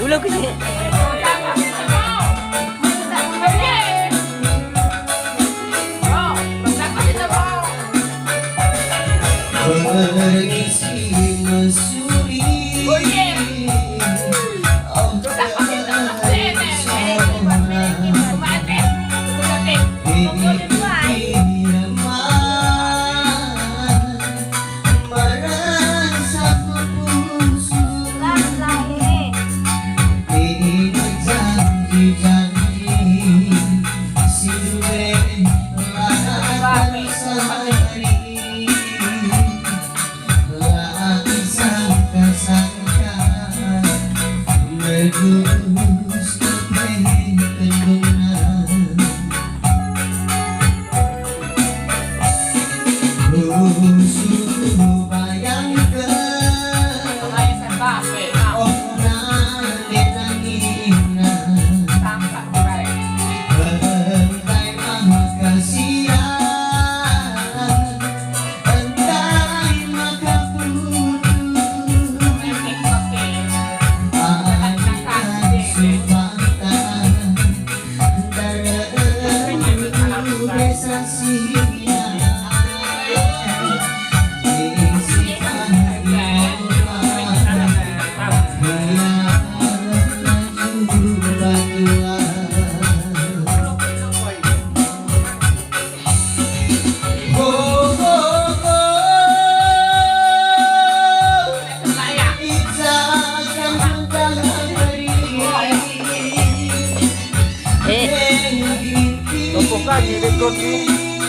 Ulo gede.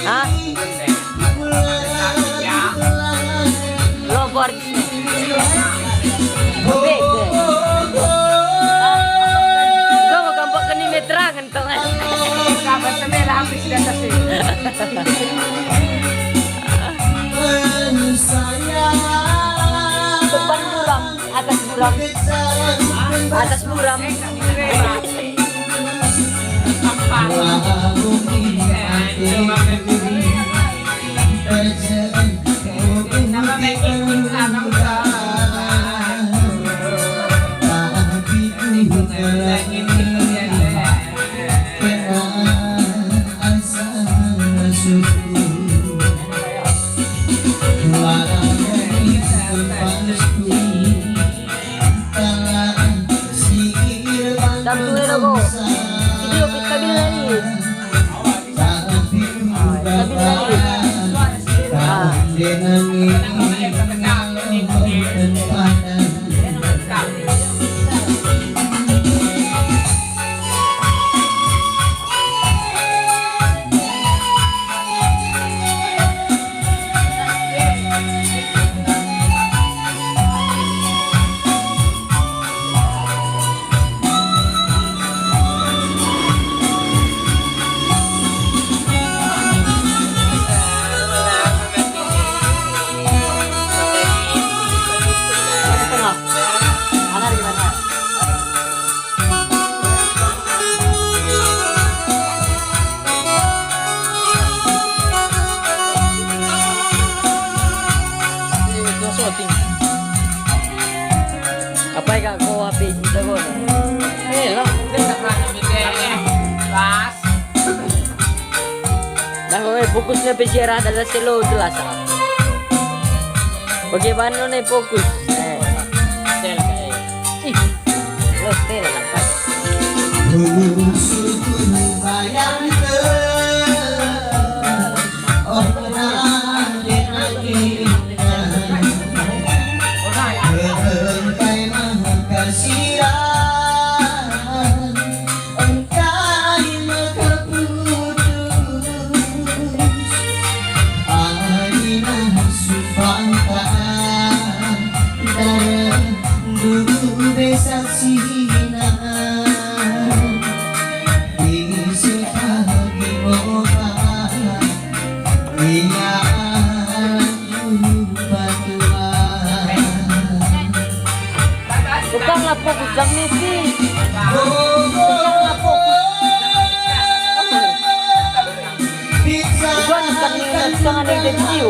Hah? Lopor. Bebe. Lo mau gampang keni meterangan teman. Kabar semela habis sudah selesai. Depan buram, atas buram. Atas buram. Tamtuin ako. Hindi ko stabil na rin. Stabil na apa yang kau habis itu kau? Lo, kita kan bikin pas. Dah kau fokusnya bicara adalah selo jelas. Bagaimana nih fokus? Sel kayak. Ih, lo stay lah kan. Bukan lah fokus lang Messi. Bukan lah fokus. Bukan kanina sa nga nag-review.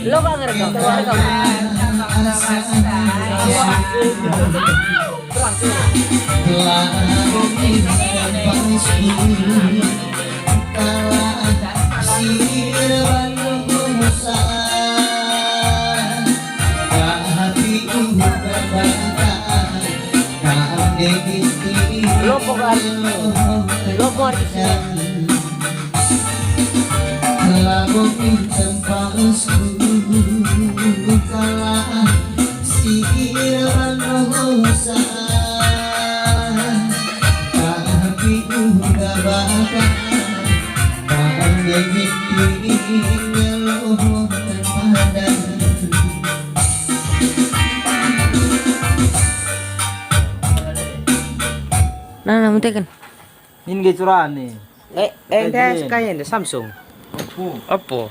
Lo gak ngerekam. Lo artisnya. Lagu tempatku kalah sikiran rosa tapi udah bakal kan begini ngeluh terpadan Nah, muntikan. ini curahan nih Ente kaya Samsung. Oppo.